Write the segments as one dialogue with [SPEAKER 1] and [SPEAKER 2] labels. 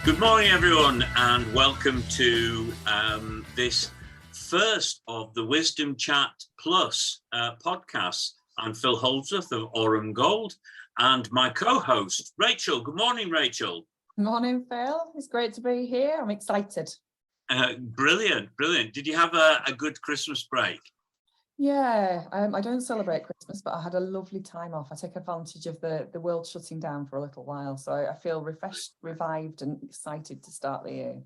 [SPEAKER 1] Good morning, everyone, and welcome to this first of the Wisdom Chat Plus podcasts. I'm Phil Holdsworth of Aurum Gold, and my co-host, Rachel. Good morning, Rachel.
[SPEAKER 2] Morning, Phil. It's great to be here. I'm excited.
[SPEAKER 1] Brilliant. Did you have a good Christmas break?
[SPEAKER 2] Yeah, I don't celebrate Christmas, but I had a lovely time off. I take advantage of the world shutting down for a little while, so I feel refreshed, revived and excited to start the year.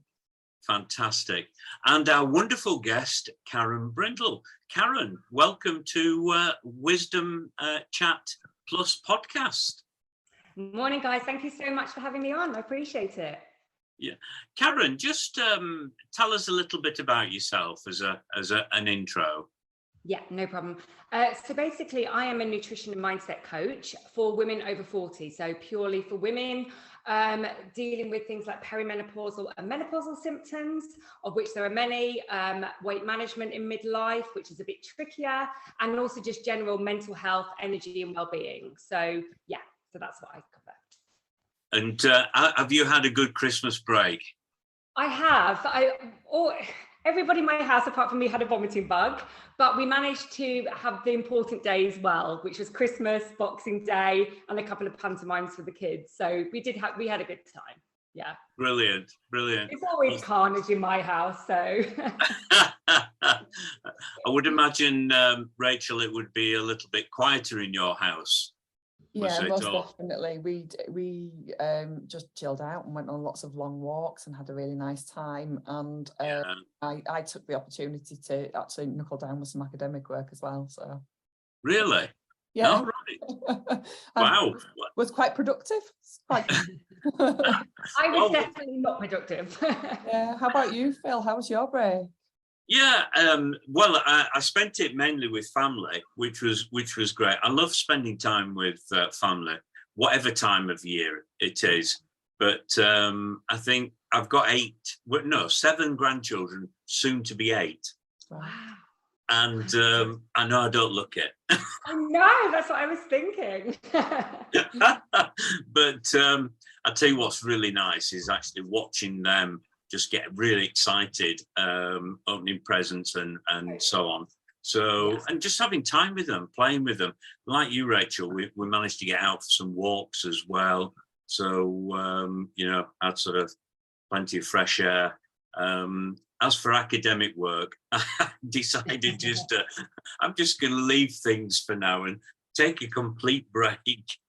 [SPEAKER 1] Fantastic. And our wonderful guest, Karen Brindle. Karen, welcome to Wisdom Chat Plus podcast.
[SPEAKER 3] Morning, guys. Thank you so much for having me on. I appreciate it.
[SPEAKER 1] Yeah, Karen, just tell us a little bit about yourself as an intro.
[SPEAKER 3] Yeah, no problem. So basically, I am a nutrition and mindset coach for women over 40. So purely for women, dealing with things like perimenopausal and menopausal symptoms, of which there are many, weight management in midlife, which is a bit trickier, and also just general mental health, energy and well-being. So yeah, so that's what I cover.
[SPEAKER 1] And have you had a good Christmas break?
[SPEAKER 3] I have. Everybody in my house, apart from me, had a vomiting bug, but we managed to have the important days well, which was Christmas, Boxing Day, and a couple of pantomimes for the kids. So we had a good time. Yeah.
[SPEAKER 1] Brilliant.
[SPEAKER 3] It's always carnage in my house, so.
[SPEAKER 1] I would imagine, Rachel, it would be a little bit quieter in your house.
[SPEAKER 2] Yeah, most definitely. We just chilled out and went on lots of long walks and had a really nice time. And I took the opportunity to actually knuckle down with some academic work as well. So
[SPEAKER 1] really,
[SPEAKER 2] yeah,
[SPEAKER 1] all right. Wow,
[SPEAKER 2] was quite productive.
[SPEAKER 3] I was definitely not productive.
[SPEAKER 2] Yeah. How about you, Phil? How was your break?
[SPEAKER 1] Yeah, well, I spent it mainly with family, which was great. I love spending time with family, whatever time of year it is. But I think I've got 7 grandchildren, soon to be 8.
[SPEAKER 2] Wow.
[SPEAKER 1] And I know I don't look it.
[SPEAKER 3] I know, that's what I was thinking.
[SPEAKER 1] But I tell you what's really nice is actually watching them just get really excited, opening presents and so on. So, and just having time with them, playing with them. Like you, Rachel, we managed to get out for some walks as well. So, had sort of plenty of fresh air. As for academic work, I decided I'm just going to leave things for now and take a complete break.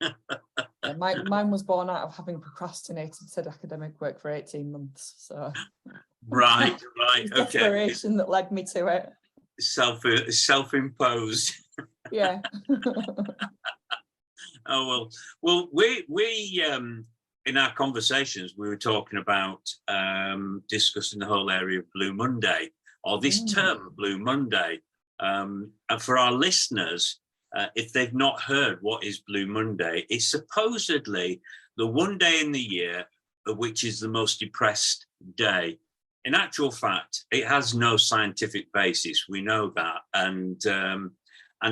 [SPEAKER 2] Yeah, mine was born out of having procrastinated said academic work for 18 months. So
[SPEAKER 1] right, okay.
[SPEAKER 2] Desperation that led me to it.
[SPEAKER 1] Self-imposed.
[SPEAKER 2] Yeah.
[SPEAKER 1] Oh well, we in our conversations we were talking about discussing the whole area of Blue Monday, or this term Blue Monday, and for our listeners. If they've not heard what is Blue Monday, it's supposedly the one day in the year which is the most depressed day. In actual fact, it has no scientific basis. We know that, and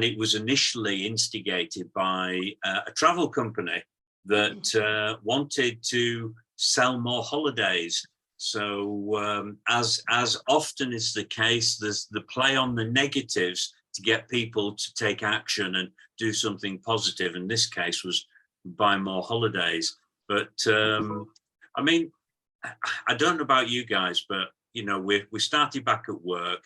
[SPEAKER 1] it was initially instigated by a travel company that wanted to sell more holidays. So, as often is the case, there's the play on the negatives to get people to take action and do something positive. In this case was buy more holidays. But I mean, I don't know about you guys, but we started back at work.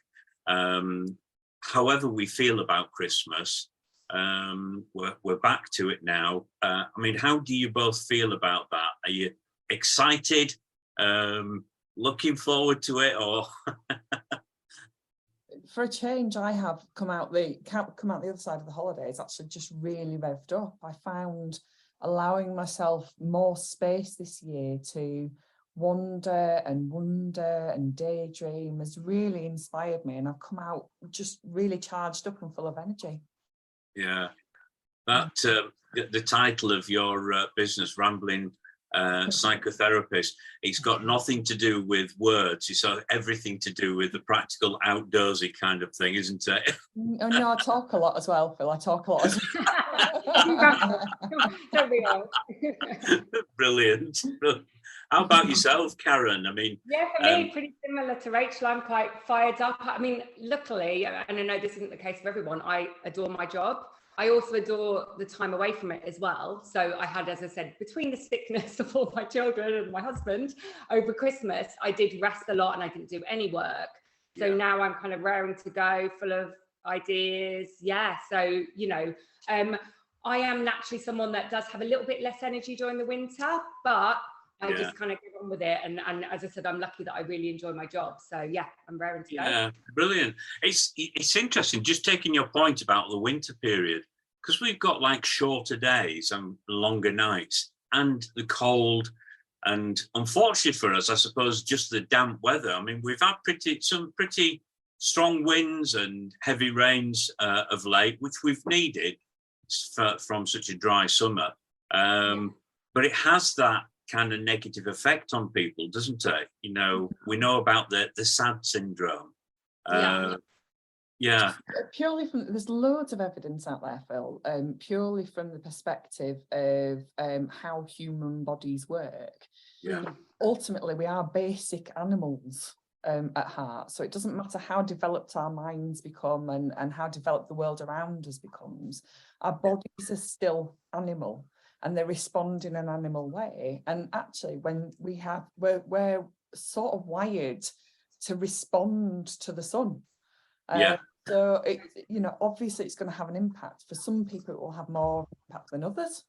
[SPEAKER 1] However we feel about Christmas, we're back to it now. I mean, how do you both feel about that? Are you excited, looking forward to it, or?
[SPEAKER 2] For a change, I have come out the other side of the holidays actually just really revved up. I found allowing myself more space this year to wonder and daydream has really inspired me, and I've come out just really charged up and full of energy.
[SPEAKER 1] Yeah, that the title of your business, Rambling Psychotherapist, it's got nothing to do with words. It's everything to do with the practical, outdoorsy kind of thing, isn't it?
[SPEAKER 2] Oh, no, I talk a lot as well, Phil. I talk a lot as well.
[SPEAKER 1] Brilliant. How about yourself, Karen? I mean,
[SPEAKER 3] yeah, for me, pretty similar to Rachel. I'm quite fired up. I mean, luckily, and I know this isn't the case for everyone, I adore my job. I also adore the time away from it as well. So I had, as I said, between the sickness of all my children and my husband over Christmas, I did rest a lot and I didn't do any work. So now I'm kind of raring to go, full of ideas. Yeah. So, you know, I am naturally someone that does have a little bit less energy during the winter, but I just kind of get on with it. And as I said, I'm lucky that I really enjoy my job. So yeah, I'm raring to go.
[SPEAKER 1] Yeah, brilliant. It's interesting, just taking your point about the winter period, because we've got like shorter days and longer nights and the cold. And unfortunately for us, I suppose, just the damp weather. I mean, we've had some pretty strong winds and heavy rains of late, which we've needed from such a dry summer. But it has that kind of negative effect on people, doesn't it? You know, we know about the SAD syndrome.
[SPEAKER 2] Purely from, there's loads of evidence out there, Phil, purely from the perspective of how human bodies work. Ultimately, we are basic animals at heart. So it doesn't matter how developed our minds become and how developed the world around us becomes. Our bodies are still animal and they respond in an animal way. And actually, when we're sort of wired to respond to the sun. So, you know, obviously it's going to have an impact. For some people, it will have more impact than others.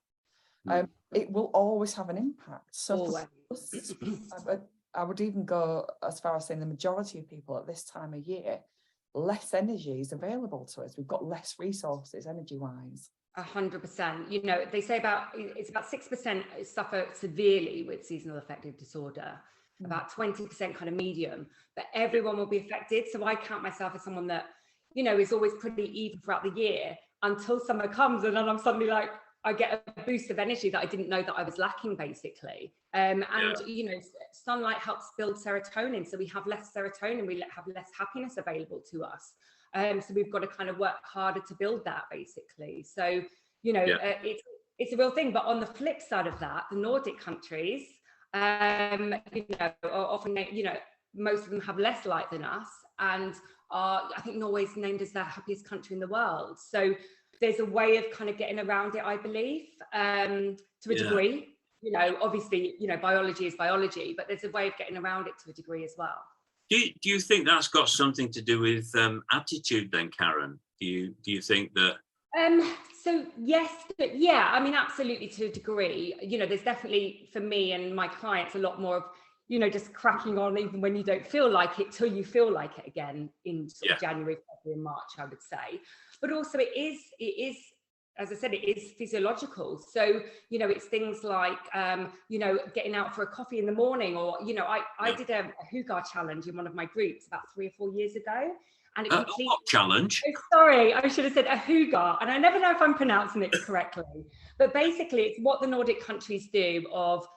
[SPEAKER 2] It will always have an impact. So for us, I would even go as far as saying the majority of people at this time of year, less energy is available to us. We've got less resources energy-wise.
[SPEAKER 3] 100%. You know, they say it's about 6% suffer severely with seasonal affective disorder, about 20% kind of medium, but everyone will be affected. So I count myself as someone that, you know, is always pretty even throughout the year until summer comes, and then I'm suddenly like, I get a boost of energy that I didn't know that I was lacking, basically. You know, sunlight helps build serotonin. So we have less serotonin, we have less happiness available to us. So we've got to kind of work harder to build that, basically. So, you know, it's a real thing. But on the flip side of that, the Nordic countries, you know, are often, you know, most of them have less light than us. And I think Norway's named as the happiest country in the world. So there's a way of kind of getting around it, I believe, to a degree. You know, obviously, you know, biology is biology, but there's a way of getting around it to a degree as well.
[SPEAKER 1] Do you think that's got something to do with attitude then, Karen? Do you think that?
[SPEAKER 3] So yes, but yeah, I mean, absolutely, to a degree. You know, there's definitely, for me and my clients, a lot more of, you know, just cracking on even when you don't feel like it till you feel like it again in sort of January, February, and March, I would say. But also it is, as I said, it is physiological. So, you know, it's things like, you know, getting out for a coffee in the morning, or, you know, I did a Hugar challenge in one of my groups about 3 or 4 years ago. And it completely...
[SPEAKER 1] What challenge?
[SPEAKER 3] Oh, sorry, I should have said a Hugar. And I never know if I'm pronouncing it correctly. But basically, it's what the Nordic countries do of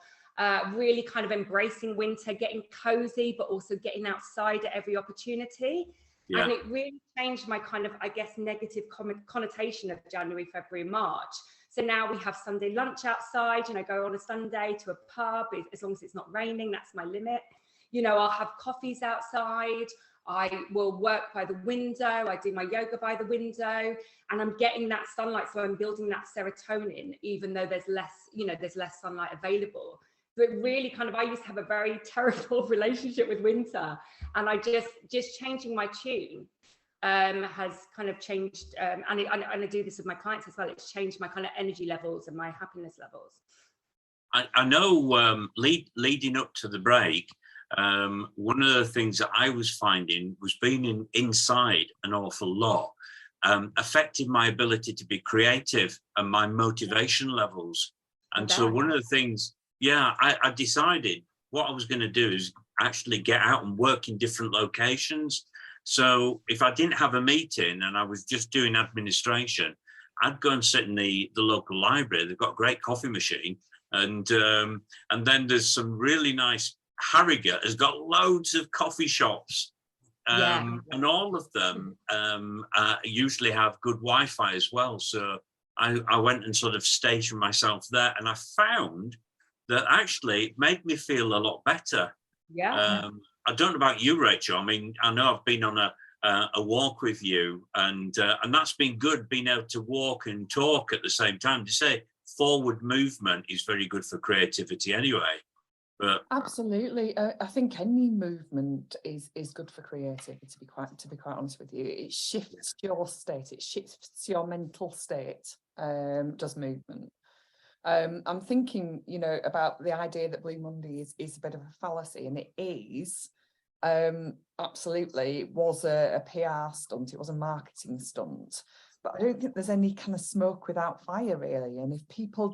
[SPEAKER 3] really kind of embracing winter, getting cozy, but also getting outside at every opportunity. And it really changed my kind of, I guess, negative connotation of January, February, March. So now we have Sunday lunch outside, and I go on a Sunday to a pub, as long as it's not raining, that's my limit. You know, I'll have coffees outside. I will work by the window. I do my yoga by the window, and I'm getting that sunlight. So I'm building that serotonin, even though there's less, you know, there's less sunlight available. But really kind of, I used to have a very terrible relationship with winter, and I just changing my tune has kind of changed, and I do this with my clients as well. It's changed my kind of energy levels and my happiness levels.
[SPEAKER 1] I know leading up to the break, one of the things that I was finding was being inside an awful lot affected my ability to be creative and my motivation levels. And so one of the things, I decided what I was going to do is actually get out and work in different locations. So if I didn't have a meeting and I was just doing administration, I'd go and sit in the local library. They've got a great coffee machine. And then there's some really nice, Harrogate has got loads of coffee shops. And all of them usually have good Wi-Fi as well. So I went and sort of stationed myself there, and I found that actually made me feel a lot better.
[SPEAKER 3] Yeah.
[SPEAKER 1] I don't know about you, Rachel. I mean, I know I've been on a walk with you, and that's been good, being able to walk and talk at the same time. To say forward movement is very good for creativity anyway. But
[SPEAKER 2] absolutely, I think any movement is good for creativity. To be quite honest with you, it shifts your state, it shifts your mental state. Does movement. I'm thinking, about the idea that Blue Monday is a bit of a fallacy, and it is. Absolutely, it was a PR stunt, it was a marketing stunt, but I don't think there's any kind of smoke without fire, really. And if people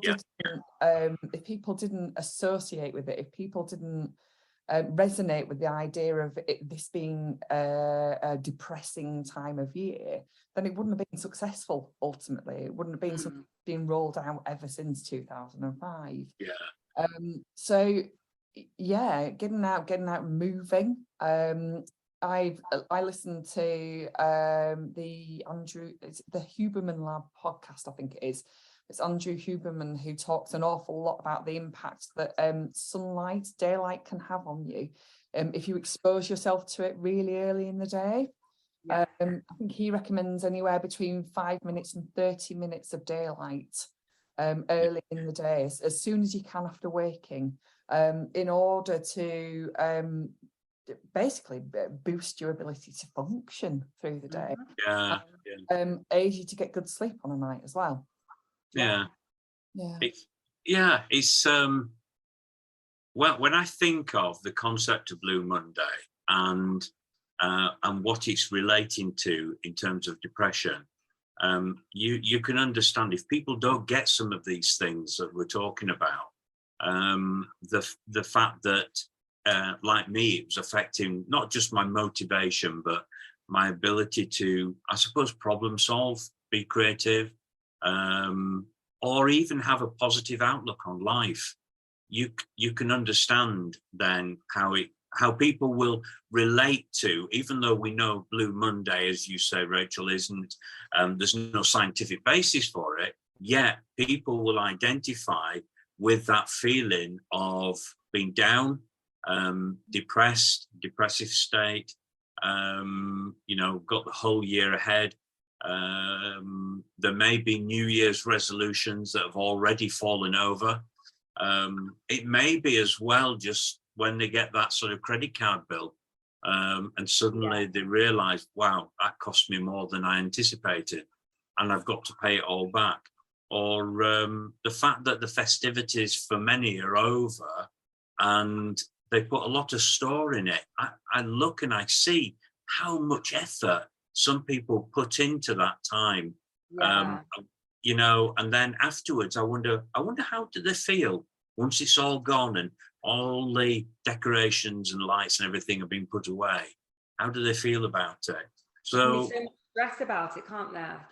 [SPEAKER 2] didn't associate with it, if people didn't resonate with the idea of this being a depressing time of year, then it wouldn't have been successful. Ultimately, it wouldn't have been something been rolled out ever since 2005. So yeah, getting out, moving. I listened to the Huberman Lab podcast, I think it is. It's Andrew Huberman who talks an awful lot about the impact that sunlight, daylight can have on you if you expose yourself to it really early in the day. I think he recommends anywhere between 5 minutes and 30 minutes of daylight early in the day, as soon as you can after waking, in order to basically boost your ability to function through the day. Aid you to get good sleep on a night as well.
[SPEAKER 1] It's well, when I think of the concept of Blue Monday and what it's relating to in terms of depression, you can understand if people don't get some of these things that we're talking about, the fact that like me, it was affecting not just my motivation but my ability to, I suppose, problem solve, be creative, or even have a positive outlook on life. You can understand then how people will relate to, even though we know Blue Monday, as you say, Rachel, isn't, there's no scientific basis for it, yet people will identify with that feeling of being down, depressive state, got the whole year ahead. There may be New Year's resolutions that have already fallen over. It may be as well just when they get that sort of credit card bill, and suddenly they realise, wow, that cost me more than I anticipated, and I've got to pay it all back. Or the fact that the festivities for many are over and they put a lot of store in it. I look and I see how much effort some people put into that time. And then afterwards, I wonder how do they feel once it's all gone and all the decorations and lights and everything have been put away? How do they feel about it? So
[SPEAKER 3] there's so much stress about it, can't there?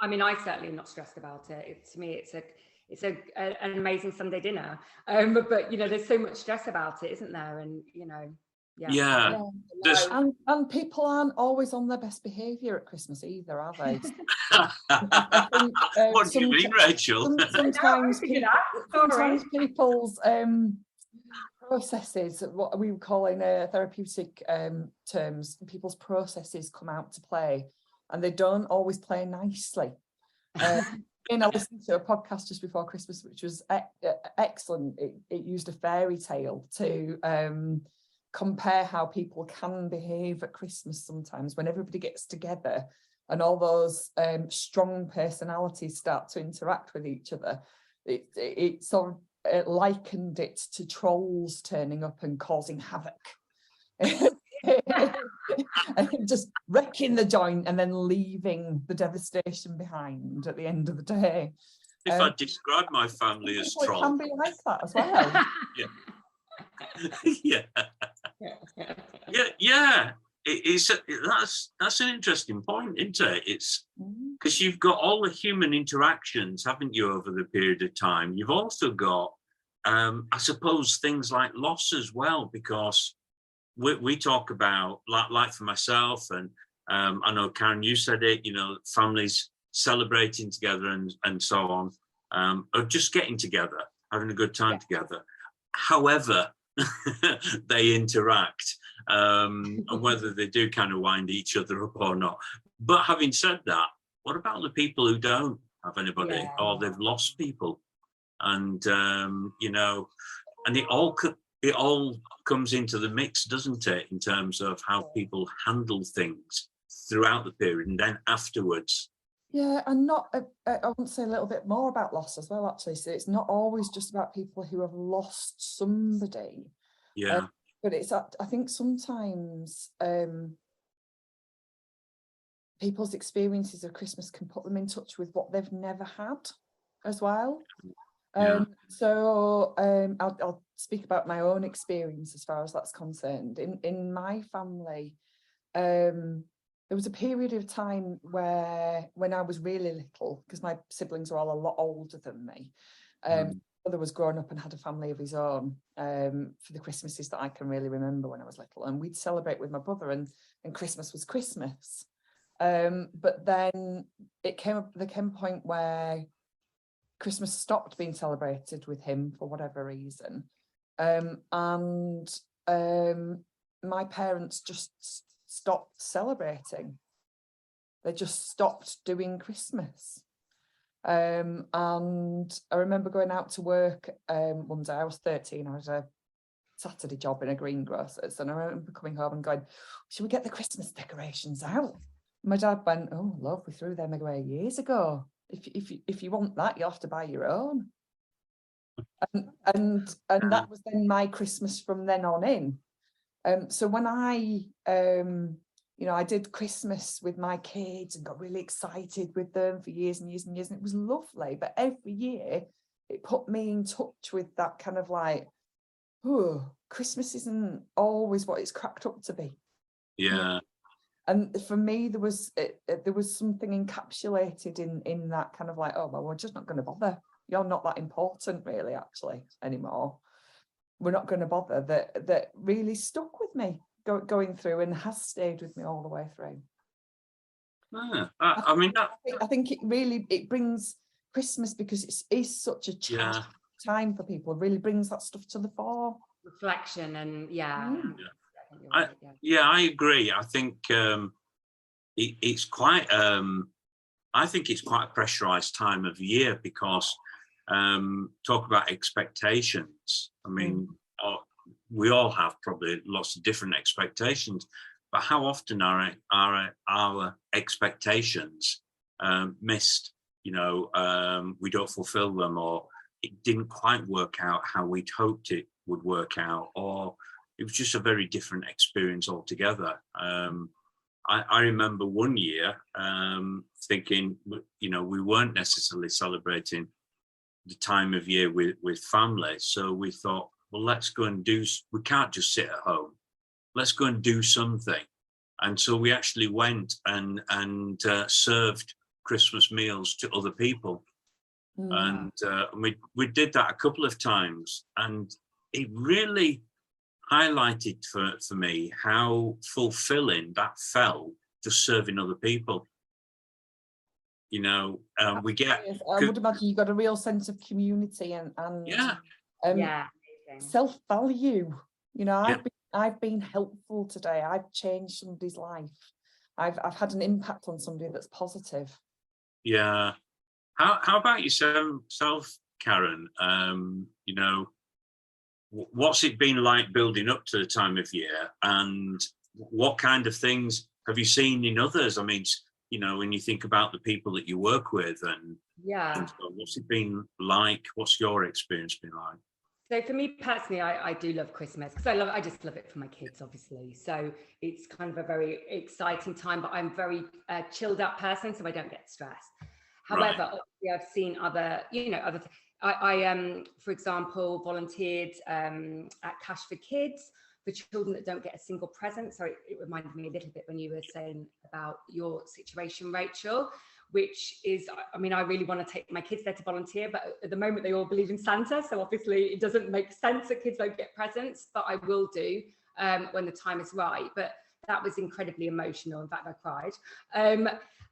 [SPEAKER 3] I mean, I certainly am not stressed about it. To me, it's an amazing Sunday dinner. But there's so much stress about it, isn't there? And
[SPEAKER 2] and people aren't always on their best behaviour at Christmas either, are they? I think,
[SPEAKER 1] what do you mean, Rachel?
[SPEAKER 2] Sometimes people's processes, what we would call in therapeutic terms, people's processes come out to play, and they don't always play nicely. I listened to a podcast just before Christmas, which was excellent. It used a fairy tale to compare how people can behave at Christmas sometimes when everybody gets together and all those strong personalities start to interact with each other. It sort of likened it to trolls turning up and causing havoc. And just wrecking the joint and then leaving the devastation behind at the end of the day.
[SPEAKER 1] If I describe my family as trolls,
[SPEAKER 2] it can be like that as well. That's an interesting point, isn't it? It's because you've got all the human interactions, haven't you, over the period of time? You've also got, I suppose, things like loss as well, because we talk about, like for myself, and I know, Karen, you said it, families celebrating together and so on, or just getting together.
[SPEAKER 1] having a good time together. However they interact, and whether they do kind of wind each other up or not. But having said that, what about the people who don't have anybody, or they've lost people? And you know, and it all comes into the mix, doesn't it, in terms of how people handle things throughout the period and then afterwards.
[SPEAKER 2] Yeah, and not, I want to say a little bit more about loss as well, actually. So it's not always just about people who have lost somebody.
[SPEAKER 1] Yeah.
[SPEAKER 2] But it's, I think sometimes people's experiences of Christmas can put them in touch with what they've never had as well. So I'll speak about my own experience as far as that's concerned. In my family, there was a period of time where, when I was really little, because my siblings are all a lot older than me, my brother was grown up and had a family of his own for the Christmases that I can really remember when I was little, and we'd celebrate with my brother, and Christmas was Christmas. But then there came a point where Christmas stopped being celebrated with him for whatever reason, and my parents just stopped celebrating. They just stopped doing Christmas. And I remember going out to work one day. I was 13. I had a Saturday job in a greengrocer's, and I remember coming home and going, should we get the Christmas decorations out? My dad went, oh love, we threw them away years ago. If you want that, you'll have to buy your own. And that was then my Christmas from then on in. So when I I did Christmas with my kids and got really excited with them for years and years and years, and it was lovely. But every year it put me in touch with that kind of like, oh, Christmas isn't always what it's cracked up to be.
[SPEAKER 1] Yeah.
[SPEAKER 2] And for me, there was something encapsulated in that kind of like, oh, well, we're just not going to bother. You're not that important, really, actually, anymore. We're not going to bother. That really stuck with me going through, and has stayed with me all the way through. I think it brings Christmas, because it is such a challenging time for people. It really brings that stuff to the fore.
[SPEAKER 3] Reflection and
[SPEAKER 1] I agree. I think it's quite I think it's quite a pressurized time of year, because talk about expectations. I mean, we all have probably lots of different expectations, but how often are our expectations missed? We don't fulfill them, or it didn't quite work out how we'd hoped it would work out, or it was just a very different experience altogether. I remember one year thinking, we weren't necessarily celebrating the time of year with family. So we thought, well, let's go and we can't just sit at home. Let's go and do something. And so we actually went and served Christmas meals to other people. And we did that a couple of times. And it really highlighted for me how fulfilling that felt, just serving other people. We get.
[SPEAKER 2] I would imagine you got a real sense of community and self-value. I've been helpful today. I've changed somebody's life. I've had an impact on somebody that's positive.
[SPEAKER 1] Yeah. How about yourself, Karen? What's it been like building up to the time of year, and what kind of things have you seen in others? I mean, when you think about the people that you work with, and what's it been like? What's your experience been like?
[SPEAKER 3] So for me personally, I do love Christmas, because I just love it for my kids, obviously. So it's kind of a very exciting time, but I'm a very chilled out person, so I don't get stressed. However, obviously I've seen other I for example, volunteered at Cash for Kids for children that don't get a single present. So it reminded me a little bit when you were saying about your situation, Rachel, which is, I mean, I really want to take my kids there to volunteer, but at the moment they all believe in Santa. So obviously it doesn't make sense that kids don't get presents, but I will do when the time is right. But that was incredibly emotional. In fact, I cried.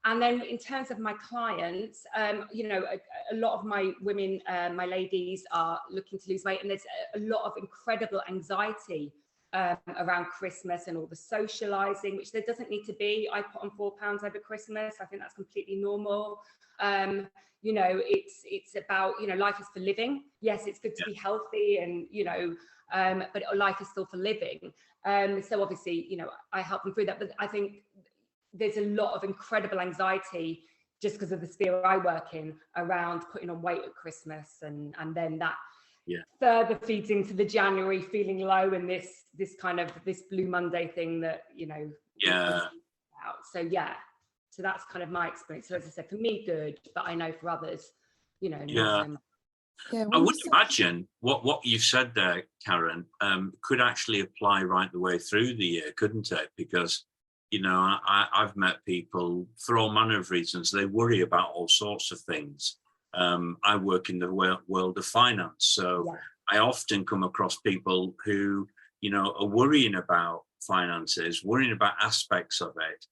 [SPEAKER 3] And then in terms of my clients, you know, a lot of my women, my ladies are looking to lose weight, and there's a lot of incredible anxiety around Christmas and all the socializing, which there doesn't need to be. I put on 4 pounds over Christmas. I think that's completely normal. You know, it's about, you know, life is for living. Yes, it's good to be healthy, and, you know, but life is still for living. So obviously, you know, I help them through that. But I think there's a lot of incredible anxiety just because of the sphere I work in around putting on weight at Christmas, and then that further feeds into the January feeling low, and this kind of this Blue Monday thing that, you know, so so that's kind of my experience. So as I said, for me, good, but I know for others, you know, not so much.
[SPEAKER 1] I would imagine what you've said there, Karen, could actually apply right the way through the year, couldn't it? Because, you know, I've met people for all manner of reasons. They worry about all sorts of things. I work in the world of finance, so I often come across people who, you know, are worrying about finances, worrying about aspects of it.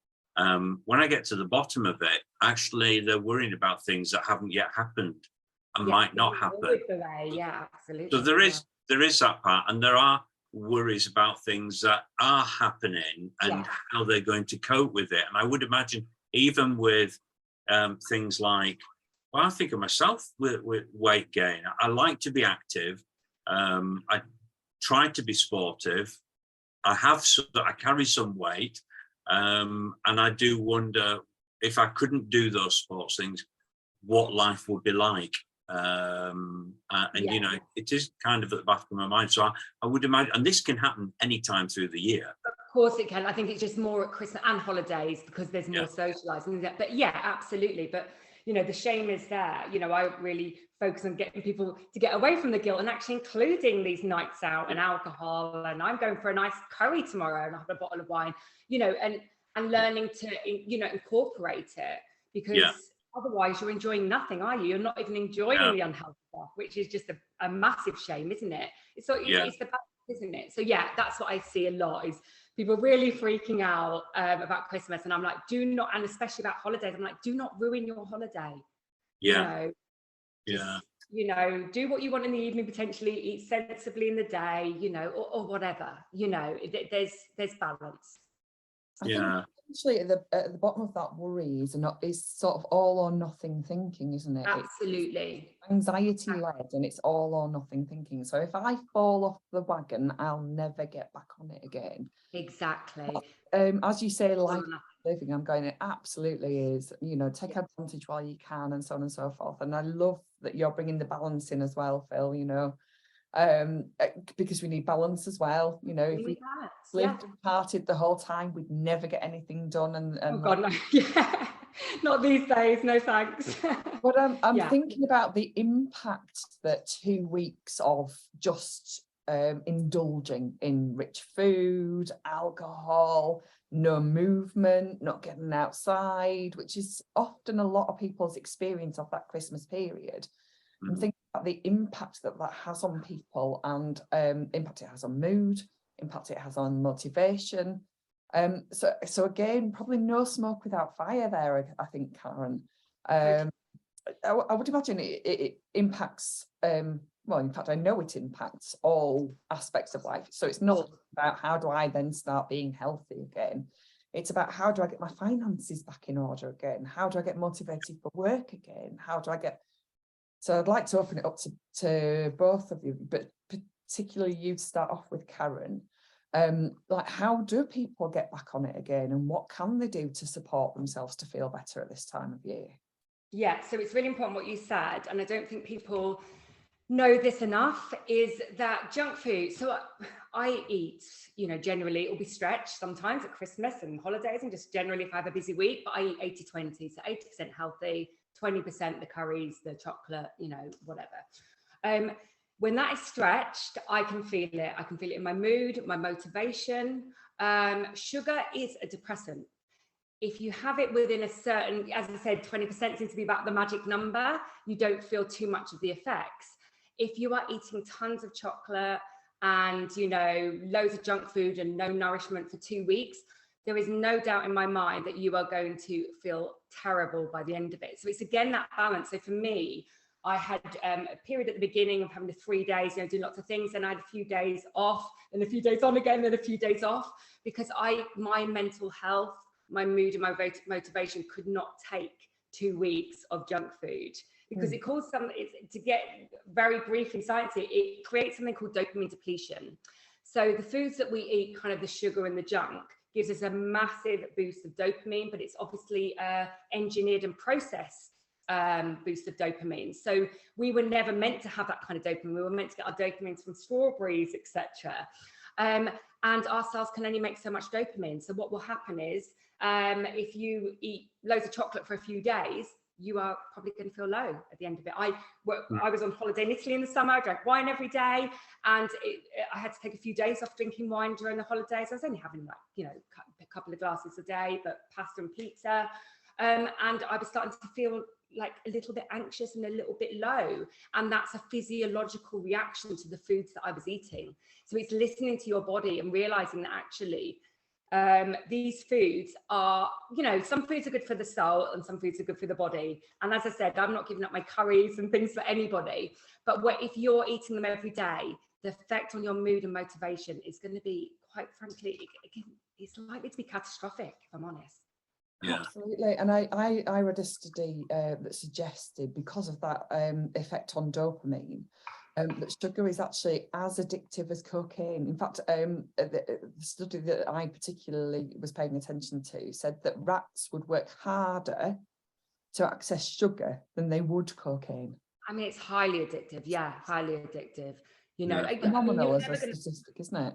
[SPEAKER 1] When I get to the bottom of it, actually, they're worrying about things that haven't yet happened and might not happen.
[SPEAKER 3] Yeah, absolutely.
[SPEAKER 1] So there is that part, and there are worries about things that are happening and how they're going to cope with it. And I would imagine even with things like, well, I think of myself with weight gain. I like to be active. I try to be sportive. I carry some weight, and I do wonder if I couldn't do those sports things, what life would be like. You know, it is kind of at the back of my mind. So I would imagine, and this can happen anytime through the year.
[SPEAKER 3] Of course it can. I think it's just more at Christmas and holidays because there's more socializing. But yeah, absolutely. But, you know, the shame is there. You know, I really focus on getting people to get away from the guilt and actually including these nights out and alcohol. And I'm going for a nice curry tomorrow and I have a bottle of wine, you know, and learning to, you know, incorporate it, because otherwise you're enjoying nothing, are you? You're not even enjoying the unhealthy stuff, which is just a massive shame, isn't it? It's the balance, isn't it? So yeah, that's what I see a lot, is people really freaking out about Christmas, and I'm like, do not, and especially about holidays, I'm like, do not ruin your holiday. You know, you know, do what you want in the evening, potentially eat sensibly in the day, you know, or whatever, you know, there's balance.
[SPEAKER 2] I think actually at the bottom of that worry is sort of all or nothing thinking, isn't it?
[SPEAKER 3] Absolutely.
[SPEAKER 2] It's anxiety led, and it's all or nothing thinking. So if I fall off the wagon, I'll never get back on it again.
[SPEAKER 3] Exactly.
[SPEAKER 2] As you say, life living, I'm going, it absolutely is, you know, take advantage while you can, and so on and so forth. And I love that you're bringing the balance in as well, Phil, you know, because we need balance as well. You know, if we lived and parted the whole time, we'd never get anything done. And
[SPEAKER 3] oh God, no. Not these days, no thanks.
[SPEAKER 2] But I'm thinking about the impact that 2 weeks of just indulging in rich food, alcohol, no movement, not getting outside, which is often a lot of people's experience of that Christmas period. I'm thinking about the impact that has on people, and impact it has on mood, impact it has on motivation. So again, probably no smoke without fire there, I think, Karen. I would imagine it impacts, well, in fact, I know it impacts all aspects of life. So it's not about how do I then start being healthy again. It's about how do I get my finances back in order again? How do I get motivated for work again? How do I get... So I'd like to open it up to both of you, but particularly you to start off with, Karen. Like, how do people get back on it again, and what can they do to support themselves to feel better at this time of year?
[SPEAKER 3] Yeah, so it's really important what you said, and I don't think people know this enough, is that junk food. So I eat, you know, generally it will be stretched sometimes at Christmas and holidays, and just generally if I have a busy week, but I eat 80-20, so 80% healthy, 20% the curries, the chocolate, you know, whatever. When that is stretched, I can feel it. I can feel it in my mood, my motivation. Sugar is a depressant. If you have it within a certain, as I said, 20% seems to be about the magic number, you don't feel too much of the effects. If you are eating tons of chocolate and, you know, loads of junk food and no nourishment for 2 weeks, there is no doubt in my mind that you are going to feel terrible by the end of it. So it's again that balance. So for me, I had a period at the beginning of having the 3 days, doing lots of things, and I had a few days off, and a few days on again, then a few days off, because my mental health, my mood and my motivation could not take 2 weeks of junk food, because it causes to get very briefly sciencey, it creates something called dopamine depletion. So the foods that we eat, kind of the sugar and the junk, gives us a massive boost of dopamine, but it's obviously engineered and processed boost of dopamine. So we were never meant to have that kind of dopamine. We were meant to get our dopamines from strawberries, etc. And our cells can only make so much dopamine. So what will happen is, if you eat loads of chocolate for a few days, you are probably going to feel low at the end of it. I was on holiday in Italy in the summer. I drank wine every day, and I had to take a few days off drinking wine during the holidays. I was only having a couple of glasses a day, but pasta and pizza. And I was starting to feel like a little bit anxious and a little bit low. And that's a physiological reaction to the foods that I was eating. So it's listening to your body and realizing that actually these foods are, some foods are good for the soul and some foods are good for the body. And as I said, I'm not giving up my curries and things for anybody. But if you're eating them every day, the effect on your mood and motivation is going to be, quite frankly, it's likely to be catastrophic, if I'm honest.
[SPEAKER 1] Yeah.
[SPEAKER 2] Absolutely. And I read a study that suggested, because of that effect on dopamine, that sugar is actually as addictive as cocaine. In fact, the study that I particularly was paying attention to said that rats would work harder to access sugar than they would cocaine.
[SPEAKER 3] I mean, it's highly addictive. Yeah, highly addictive.
[SPEAKER 2] Phenomenal as a statistic, isn't it?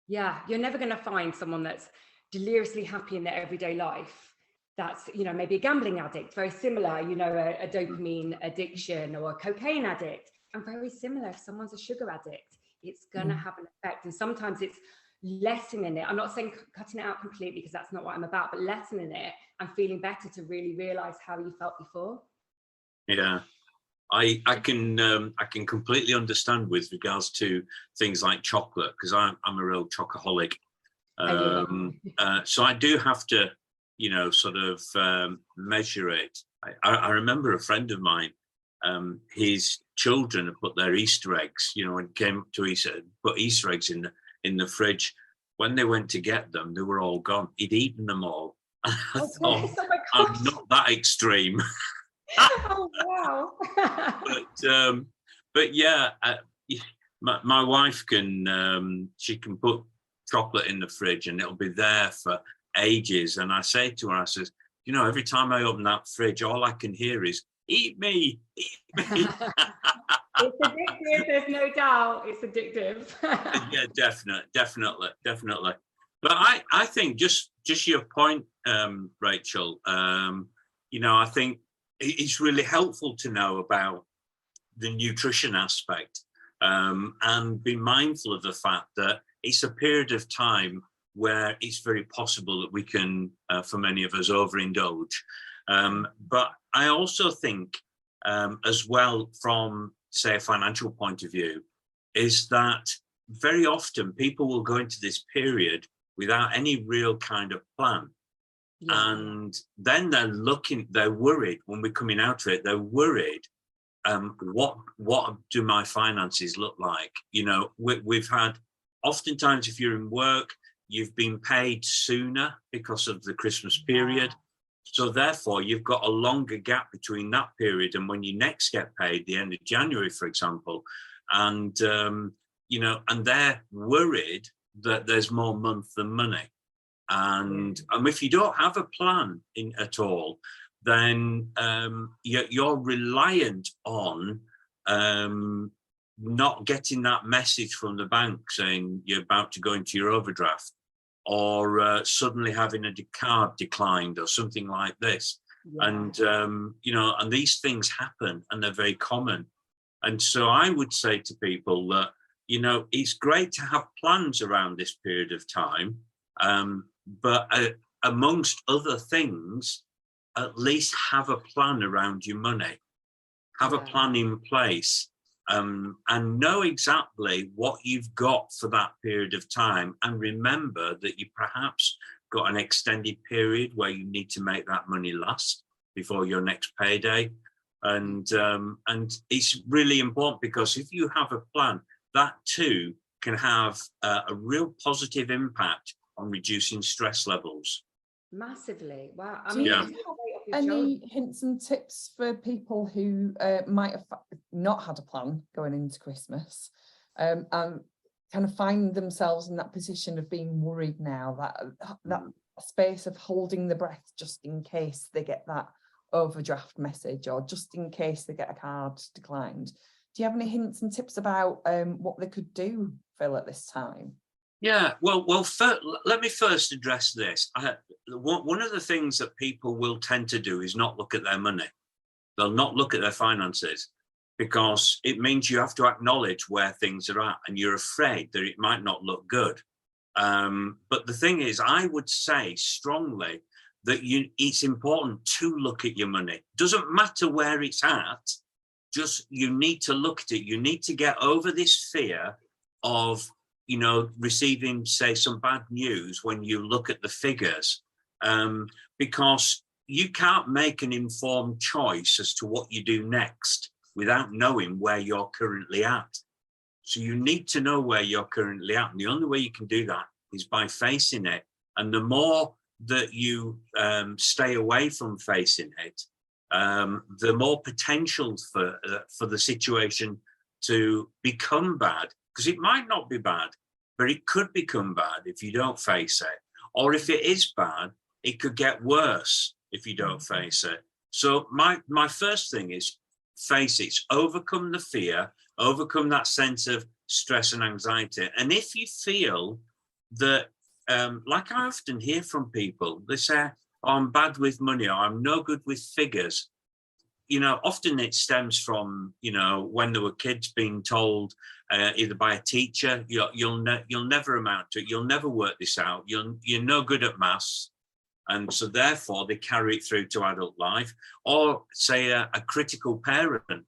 [SPEAKER 3] Yeah, you're never going to find someone that's deliriously happy in their everyday life. That's, maybe a gambling addict, very similar, a dopamine addiction, or a cocaine addict. And very similar, if someone's a sugar addict, it's going to have an effect. And sometimes it's lessening it. I'm not saying cutting it out completely, because that's not what I'm about, but lessening it and feeling better to really realize how you felt before. Yeah.
[SPEAKER 1] I can completely understand with regards to things like chocolate, because I'm a real chocoholic. So I do have to, sort of measure it. I remember a friend of mine, his children had put their Easter eggs, and came to put Easter eggs in the fridge. When they went to get them, they were all gone. He'd eaten them all. I thought, I'm not that extreme.
[SPEAKER 3] Oh wow!
[SPEAKER 1] but yeah, my wife can she can put chocolate in the fridge and it'll be there for ages. And I say to her, I says, every time I open that fridge, all I can hear is "Eat me, eat me."
[SPEAKER 3] It's addictive. There's no doubt. It's addictive.
[SPEAKER 1] Yeah, definitely. But I think just your point, Rachel. I think it's really helpful to know about the nutrition aspect, and be mindful of the fact that it's a period of time where it's very possible that we can, for many of us, overindulge. But I also think, as well, from, say, a financial point of view, is that very often people will go into this period without any real kind of plan. Yeah. And then they're worried when we're coming out of it, they're worried, what do my finances look like? We've had, oftentimes if you're in work, you've been paid sooner because of the Christmas period. So therefore you've got a longer gap between that period and when you next get paid, the end of January, for example. And, and they're worried that there's more month than money. And if you don't have a plan at all, then you're reliant on not getting that message from the bank saying you're about to go into your overdraft, or suddenly having a card declined or something like this. Yeah. And, and these things happen and they're very common. And so I would say to people that, it's great to have plans around this period of time. But amongst other things, at least have a plan around your money, have a plan in place, and know exactly what you've got for that period of time. And remember that you perhaps got an extended period where you need to make that money last before your next payday. And it's really important, because if you have a plan, that too can have a real positive impact on reducing stress levels.
[SPEAKER 3] Massively. Wow.
[SPEAKER 2] Do you have any hints and tips for people who might have not had a plan going into Christmas, and kind of find themselves in that position of being worried now, that space of holding the breath just in case they get that overdraft message, or just in case they get a card declined? Do you have any hints and tips about what they could do, Phil, at this time?
[SPEAKER 1] Yeah, well, let me first address this. One of the things that people will tend to do is not look at their money. They'll not look at their finances, because it means you have to acknowledge where things are at, and you're afraid that it might not look good. But the thing is, I would say strongly that it's important to look at your money. Doesn't matter where it's at, just you need to look at it. You need to get over this fear of, you know, receiving, say, some bad news when you look at the figures, because you can't make an informed choice as to what you do next without knowing where you're currently at. So you need to know where you're currently at. And the only way you can do that is by facing it. And the more that you stay away from facing it, the more potential for the situation to become bad, because it might not be bad, but it could become bad if you don't face it. Or if it is bad, it could get worse if you don't face it. So my first thing is face it, overcome the fear, overcome that sense of stress and anxiety. And if you feel that, like I often hear from people, they say, oh, I'm bad with money, or I'm no good with figures. You know, often it stems from, you know, when there were kids being told either by a teacher, you'll never amount to it, you'll never work this out, you're no good at maths, and so therefore they carry it through to adult life. Or say a critical parent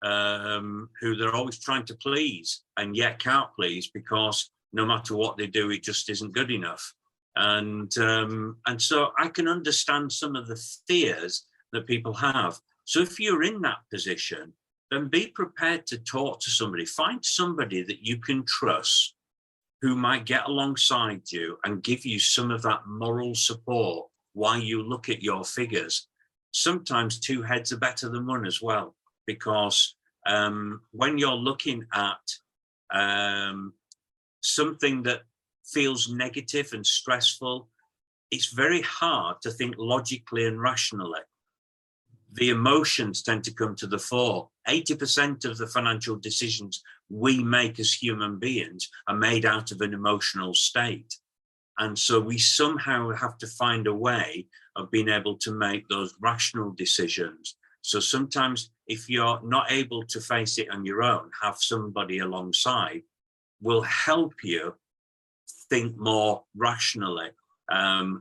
[SPEAKER 1] who they're always trying to please and yet can't please, because no matter what they do, it just isn't good enough. And so I can understand some of the fears that people have. So if you're in that position, then be prepared to talk to somebody. Find somebody that you can trust, who might get alongside you and give you some of that moral support while you look at your figures. Sometimes two heads are better than one as well, because when you're looking at something that feels negative and stressful, it's very hard to think logically and rationally. The emotions tend to come to the fore. 80% of the financial decisions we make as human beings are made out of an emotional state. And so we somehow have to find a way of being able to make those rational decisions. So sometimes if you're not able to face it on your own, have somebody alongside will help you think more rationally.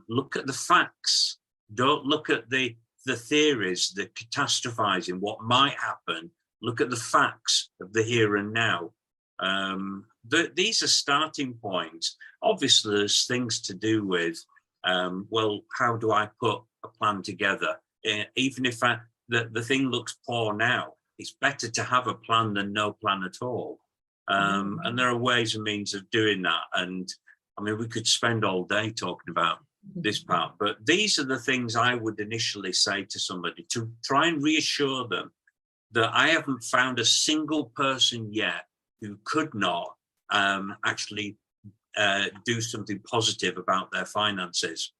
[SPEAKER 1] Look at the facts. Don't look at the theories, the catastrophizing, what might happen. Look at the facts of the here and now. These are starting points. Obviously, there's things to do with, well, how do I put a plan together? Even if the thing looks poor now, it's better to have a plan than no plan at all. And there are ways and means of doing that. And I mean, we could spend all day talking about this part, but these are the things I would initially say to somebody, to try and reassure them that I haven't found a single person yet who could not actually do something positive about their finances,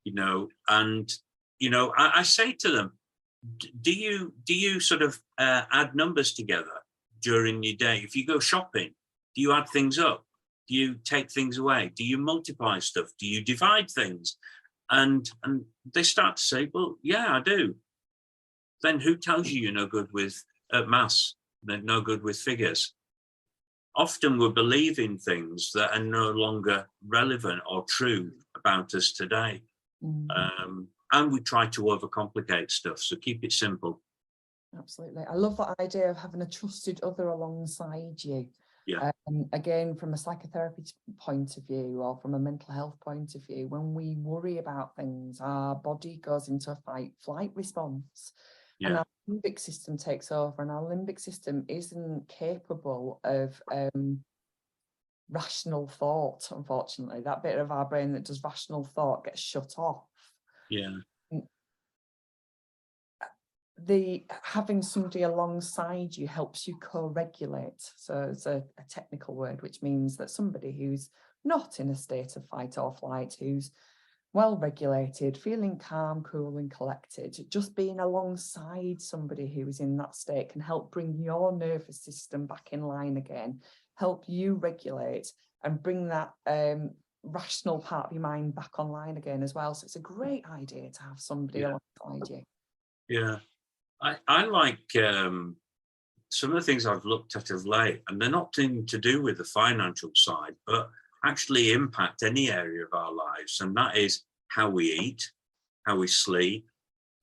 [SPEAKER 1] you know. And you know, I say to them, do you sort of add numbers together during your day? If you go shopping, do you add things up? Do you take things away? Do you multiply stuff? Do you divide things? And they start to say, well, yeah, I do. Then who tells you you're no good with maths? They're no good with figures. Often we're believing things that are no longer relevant or true about us today. And we try to overcomplicate stuff. So keep it simple.
[SPEAKER 2] Absolutely. I love that idea of having a trusted other alongside you.
[SPEAKER 1] Yeah.
[SPEAKER 2] Again, from a psychotherapy point of view, or from a mental health point of view, when we worry about things, our body goes into a fight-flight response.
[SPEAKER 1] Yeah.
[SPEAKER 2] And our limbic system takes over, and our limbic system isn't capable of rational thought, unfortunately. That bit of our brain that does rational thought gets shut off.
[SPEAKER 1] Yeah.
[SPEAKER 2] Having somebody alongside you helps you co-regulate. So it's a technical word, which means that somebody who's not in a state of fight or flight, who's well regulated, feeling calm, cool and collected, just being alongside somebody who is in that state can help bring your nervous system back in line again, help you regulate and bring that rational part of your mind back online again as well. So it's a great idea to have somebody alongside you.
[SPEAKER 1] Yeah. I like some of the things I've looked at of late, and they're not to do with the financial side, but actually impact any area of our lives. And that is how we eat, how we sleep,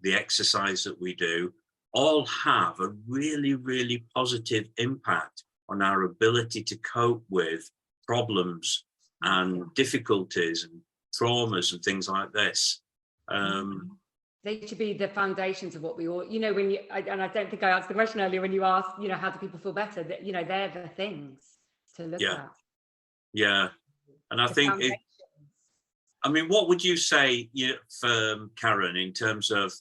[SPEAKER 1] the exercise that we do, all have a really, really positive impact on our ability to cope with problems and difficulties and traumas and things like this.
[SPEAKER 3] They should be the foundations of what we all, when and I don't think I asked the question earlier when you asked, how do people feel better? That, they're the things to look at.
[SPEAKER 1] Yeah. And I think, what would you say, for Karen, in terms of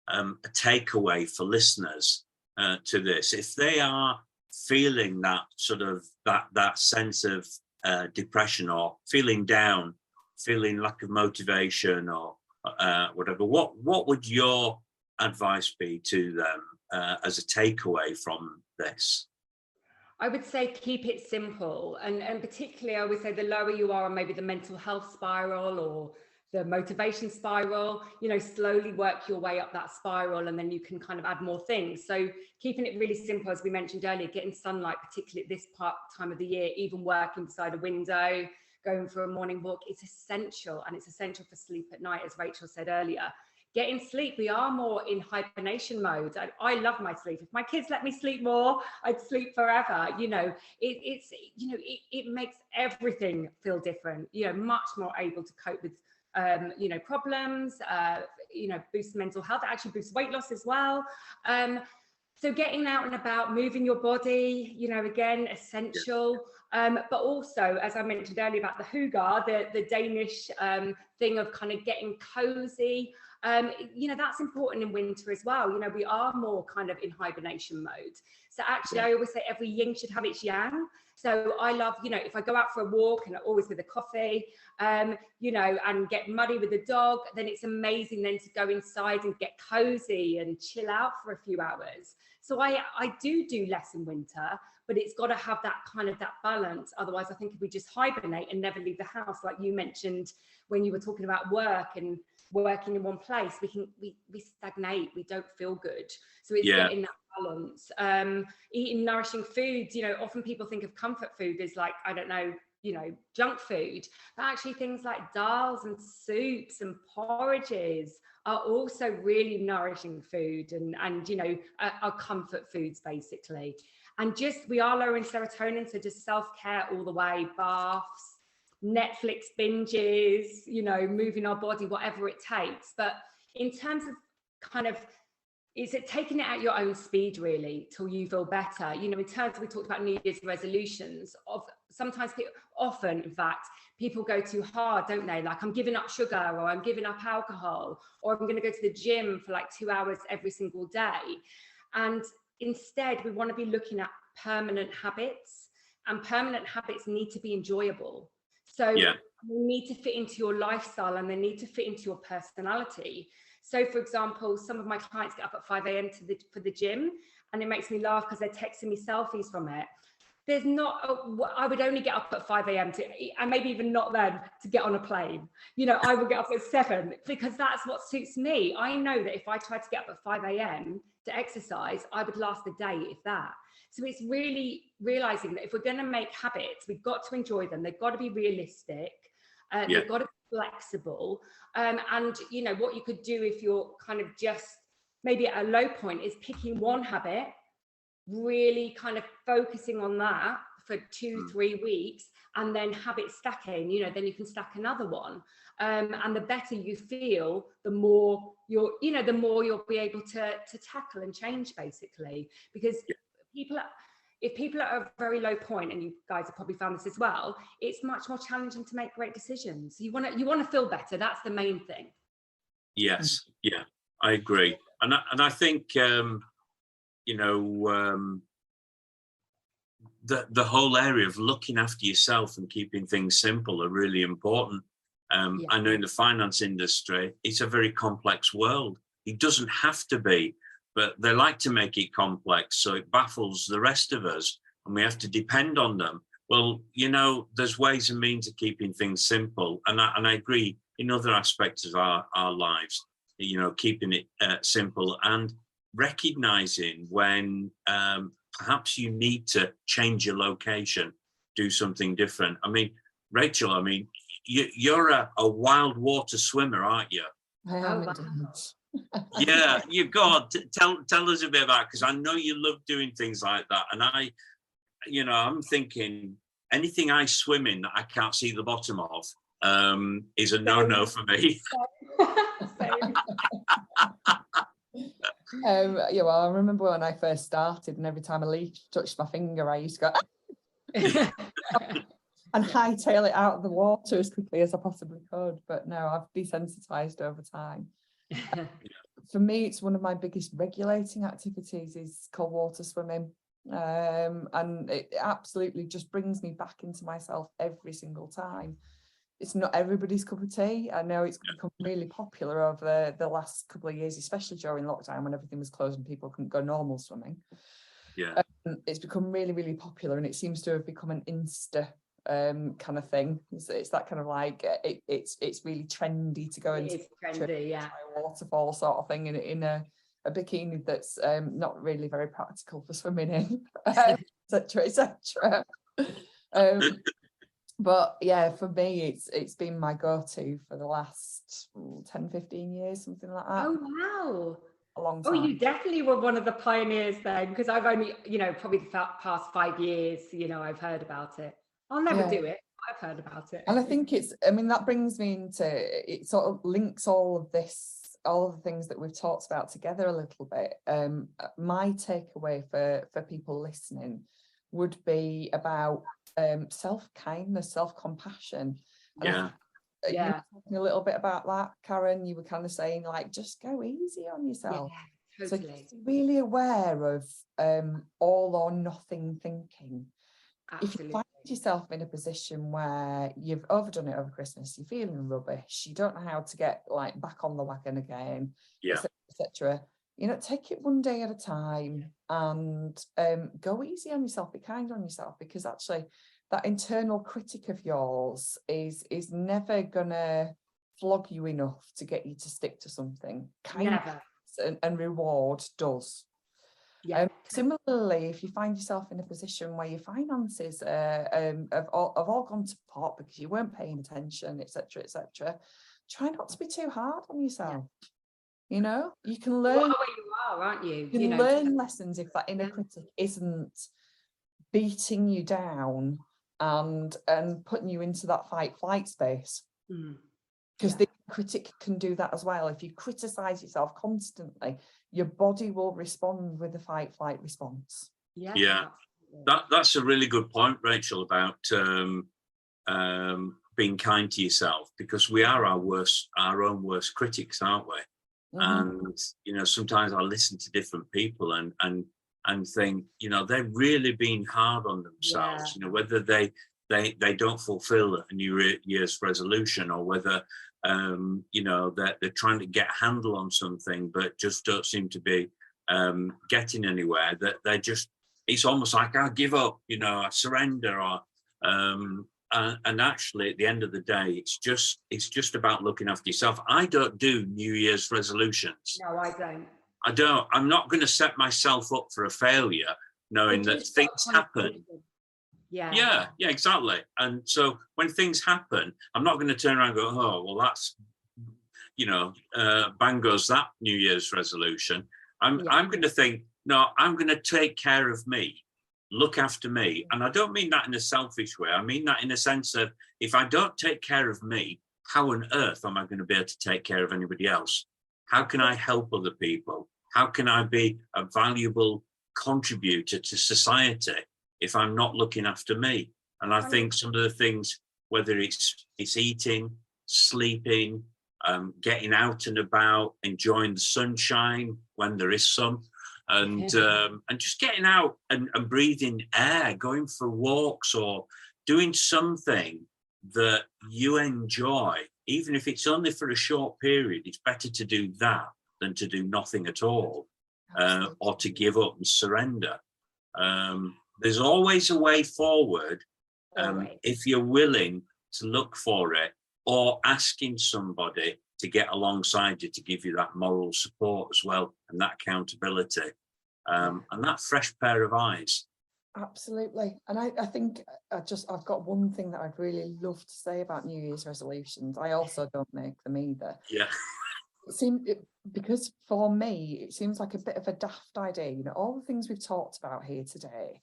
[SPEAKER 1] a takeaway for listeners to this, if they are feeling that sort of, that sense of depression, or feeling down, feeling lack of motivation, or whatever, what would your advice be to them as a takeaway from this?
[SPEAKER 3] I would say keep it simple, and particularly I would say the lower you are on maybe the mental health spiral or the motivation spiral, slowly work your way up that spiral, and then you can kind of add more things. So keeping it really simple, as we mentioned earlier, getting sunlight, particularly at this time of the year, even working beside a window, going for a morning walk, it's essential, and it's essential for sleep at night, as Rachel said earlier. Getting sleep, we are more in hibernation mode. I love my sleep. If my kids let me sleep more, I'd sleep forever. It makes everything feel different, much more able to cope with problems, boost mental health, it actually boosts weight loss as well. So getting out and about, moving your body, again, essential. But also, as I mentioned earlier about the hygge, the Danish thing of kind of getting cozy, that's important in winter as well. We are more kind of in hibernation mode. So actually, I always say every yin should have its yang. So I love, if I go out for a walk, and always with a coffee, and get muddy with the dog, then it's amazing then to go inside and get cozy and chill out for a few hours. So I do less in winter, but it's got to have that kind of that balance. Otherwise, I think if we just hibernate and never leave the house, like you mentioned when you were talking about work and working in one place, we stagnate, we don't feel good. So it's getting that balance. Eating nourishing foods, often people think of comfort food as like, I don't know, junk food, but actually things like dals and soups and porridges are also really nourishing food, and are comfort foods basically. And we are lowering serotonin, so just self-care all the way, baths, Netflix binges, moving our body, whatever it takes. But in terms of kind of, is it taking it at your own speed really till you feel better? In terms of, we talked about New Year's resolutions, often in fact, people go too hard, don't they? Like, I'm giving up sugar, or I'm giving up alcohol, or I'm going to go to the gym for like 2 hours every single day. And instead, we want to be looking at permanent habits, and permanent habits need to be enjoyable. So they need to fit into your lifestyle, and they need to fit into your personality. So for example, some of my clients get up at 5 a.m. for the gym, and it makes me laugh because they're texting me selfies from it. I would only get up at 5 a.m. and maybe even not then, to get on a plane. I would get up at 7 because that's what suits me. I know that if I tried to get up at 5 a.m. to exercise, I would last the day, if that. So it's really realizing that if we're going to make habits, we've got to enjoy them. They've got to be realistic. They've got to be flexible. And what you could do if you're kind of just maybe at a low point is picking one habit, really kind of focusing on that for 2-3 weeks and then habit stacking, you know, then you can stack another one. And the better you feel, the more you'll be able to tackle and change, basically. Because if people are at a very low point, and you guys have probably found this as well, it's much more challenging to make great decisions. You want to feel better. That's the main thing.
[SPEAKER 1] Yes, yeah, I agree, and I think the whole area of looking after yourself and keeping things simple are really important. I know in the finance industry, it's a very complex world. It doesn't have to be, but they like to make it complex, so it baffles the rest of us, and we have to depend on them. Well, you know, there's ways and means of keeping things simple, and I agree in other aspects of our lives, you know, keeping it simple and recognizing when perhaps you need to change your location, do something different. I mean, Rachel, I mean, you're a wild water swimmer, aren't you?
[SPEAKER 2] I am indeed.
[SPEAKER 1] Yeah, you got tell us a bit about, because I know you love doing things like that, and I'm thinking anything I swim in that I can't see the bottom of is a no for me.
[SPEAKER 2] Yeah, well, I remember when I first started, and every time a leaf touched my finger, I used to go and hightail it out of the water as quickly as I possibly could. But no, I've desensitized over time. For me, it's one of my biggest regulating activities is cold water swimming. And it absolutely just brings me back into myself every single time. It's not everybody's cup of tea. I know it's become really popular over the last couple of years, especially during lockdown when everything was closed and people couldn't go normal swimming.
[SPEAKER 1] Yeah,
[SPEAKER 2] it's become really, really popular, and it seems to have become an Insta kind of thing. It's that kind of like it's really trendy to go into a waterfall sort of thing in a bikini that's not really very practical for swimming in, etc., etc. But yeah, for me, it's been my go-to for the last 10-15 years, something like that.
[SPEAKER 3] Oh wow,
[SPEAKER 2] a long time.
[SPEAKER 3] Oh, you definitely were one of the pioneers then, because I've only, probably the past 5 years, I've heard about it. I'll never do it. I've heard about it.
[SPEAKER 2] And I think that brings me into, it sort of links all of the things that we've talked about together a little bit. My takeaway for people listening would be about self-kindness, self-compassion.
[SPEAKER 1] Yeah.
[SPEAKER 2] You were talking a little bit about that, Karen. You were kind of saying, like, just go easy on yourself.
[SPEAKER 3] Yeah, totally.
[SPEAKER 2] So just really aware of all or nothing thinking.
[SPEAKER 3] Absolutely.
[SPEAKER 2] If you find yourself in a position where you've overdone it over Christmas, you're feeling rubbish, you don't know how to get back on the wagon again, etc. Take it one day at a time and go easy on yourself, be kind on yourself, because actually that internal critic of yours is never gonna flog you enough to get you to stick to something.
[SPEAKER 3] Never.
[SPEAKER 2] And reward does. Similarly, if you find yourself in a position where your finances have all gone to pot because you weren't paying attention, etc., try not to be too hard on yourself. You can learn.
[SPEAKER 3] You are where you are, aren't you?
[SPEAKER 2] You can learn lessons if that inner critic isn't beating you down and putting you into that fight-flight space. Because the critic can do that as well. If you criticize yourself constantly, your body will respond with a fight-flight response.
[SPEAKER 1] That's a really good point, Rachel, about being kind to yourself, because we are our own worst critics, aren't we? And sometimes I listen to different people and think, they're really being hard on themselves. Whether they don't fulfill a New Year's resolution, or whether they're trying to get a handle on something but just don't seem to be getting anywhere. That they're just, it's almost like I give up, I surrender, or and actually at the end of the day, it's just about looking after yourself. I don't do New Year's resolutions.
[SPEAKER 3] No, I don't.
[SPEAKER 1] I don't. I'm not going to set myself up for a failure knowing that things happen. Yeah, exactly. And so when things happen, I'm not going to turn around and go, oh, well, that's, bang goes that New Year's resolution. I'm going to think, no, I'm going to take care of me. look after me. And I don't mean that in a selfish way. I mean that in a sense of, if I don't take care of me, how on earth am I going to be able to take care of anybody else? How can I help other people? How can I be a valuable contributor to society if I'm not looking after me? And I think some of the things, whether it's eating, sleeping, getting out and about, enjoying the sunshine when there is some, and just getting out and breathing air, going for walks, or doing something that you enjoy, even if it's only for a short period. It's better to do that than to do nothing at all, or to give up and surrender. There's always a way forward, if you're willing to look for it, or asking somebody to get alongside you to give you that moral support as well, and that accountability, and that fresh pair of eyes.
[SPEAKER 2] Absolutely. And I think I've got one thing that I'd really love to say about New Year's resolutions. I also don't make them either.
[SPEAKER 1] Yeah.
[SPEAKER 2] Because for me, it seems like a bit of a daft idea. You know, all the things we've talked about here today,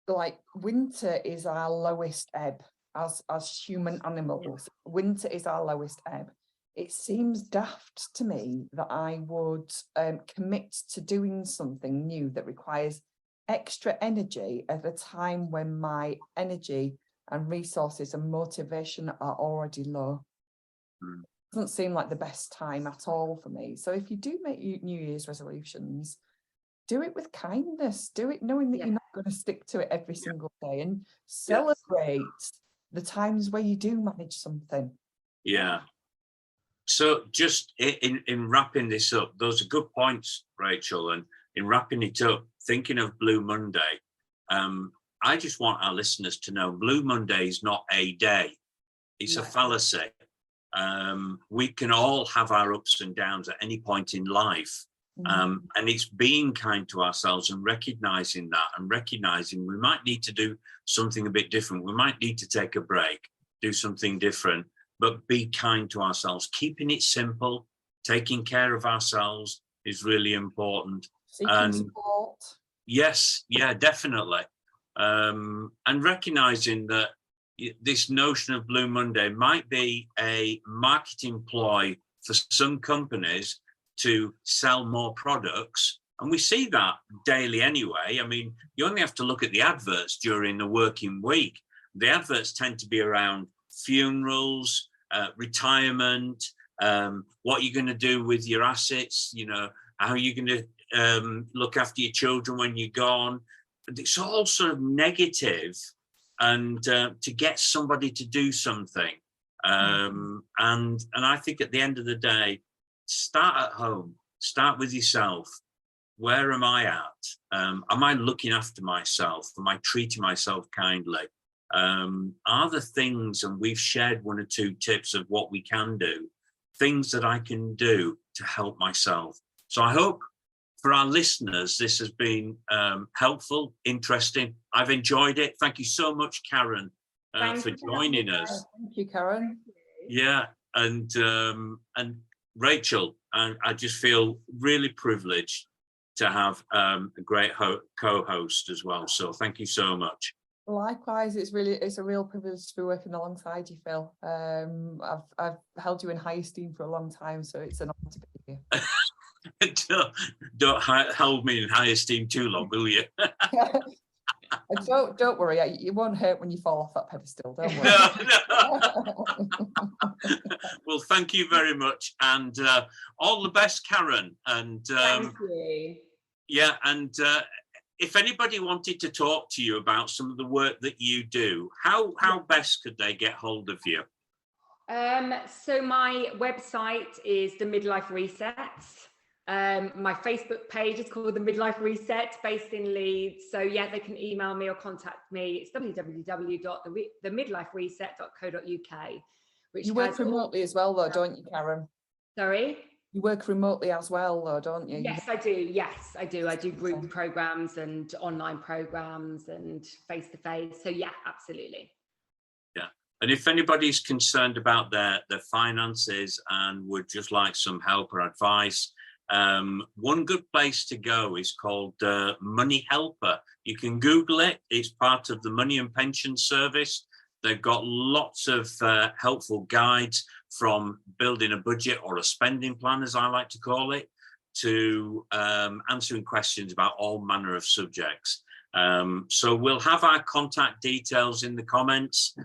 [SPEAKER 2] like winter is our lowest ebb as human animals. Winter is our lowest ebb. It seems daft to me that I would commit to doing something new that requires extra energy at a time when my energy and resources and motivation are already low. Doesn't seem like the best time at all for me. So if you do make New Year's resolutions, do it with kindness. Do it knowing that you're not going to stick to it every single day, and celebrate the times where you do manage something. Yeah.
[SPEAKER 1] So just in wrapping this up, those are good points, Rachel. And in wrapping it up, thinking of Blue Monday, I just want our listeners to know Blue Monday is not a day. It's a fallacy. We can all have our ups and downs at any point in life. And it's being kind to ourselves and recognizing that, and recognizing we might need to do something a bit different. We might need to take a break, do something different, but be kind to ourselves. Keeping it simple, taking care of ourselves is really important.
[SPEAKER 2] Seeking support.
[SPEAKER 1] Yes, yeah, definitely. And recognizing that this notion of Blue Monday might be a marketing ploy for some companies to sell more products. And we see that daily anyway. I mean, you only have to look at the adverts during the working week. The adverts tend to be around funerals, retirement, what you're going to do with your assets, you know, how you're going to look after your children when you're gone. It's all sort of negative, and to get somebody to do something. And I think at the end of the day, start at home, start with yourself. Where am I at? Am I looking after myself? Am I treating myself kindly? Are the things, and we've shared one or two tips of what we can do, things that I can do to help myself. So I hope for our listeners, this has been helpful, interesting. I've enjoyed it. Thank you so much, Karen, for joining us.
[SPEAKER 2] Thank you, Karen.
[SPEAKER 1] Yeah, and Rachel, I just feel really privileged to have a great co-host as well. So thank you so much.
[SPEAKER 2] Likewise, it's a real privilege to be working alongside you, Phil. I've held you in high esteem for a long time, so it's an honor to be here.
[SPEAKER 1] Don't hold me in high esteem too long, will you?
[SPEAKER 2] Don't worry, it won't hurt when you fall off that pedestal. Don't worry.
[SPEAKER 1] No. Well, thank you very much, and all the best, Karen. And
[SPEAKER 3] thank you.
[SPEAKER 1] Yeah, and if anybody wanted to talk to you about some of the work that you do, how best could they get hold of you?
[SPEAKER 3] So my website is the Midlife Reset. My Facebook page is called the Midlife Reset, based in Leeds. So yeah, they can email me or contact me. It's www.themidlifereset.co.uk.
[SPEAKER 2] You work remotely as well, though, don't you, Karen?
[SPEAKER 3] Sorry?
[SPEAKER 2] You work remotely as well, though, don't you?
[SPEAKER 3] Yes, I do. Yes, I do. I do group programs and online programs and face-to-face. So yeah, absolutely.
[SPEAKER 1] Yeah. And if anybody's concerned about their finances and would just like some help or advice, one good place to go is called Money Helper. You can Google it. It's part of the Money and Pension Service. They've got lots of helpful guides, from building a budget or a spending plan, as I like to call it, to answering questions about all manner of subjects. So we'll have our contact details in the comments.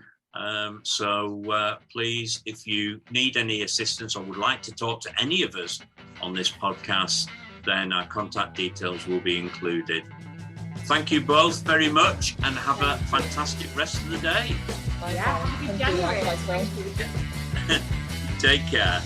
[SPEAKER 1] So please, if you need any assistance or would like to talk to any of us on this podcast, then our contact details will be included. Thank you both very much, and have a fantastic rest of the day.
[SPEAKER 3] Yeah, happy January.
[SPEAKER 1] Take care.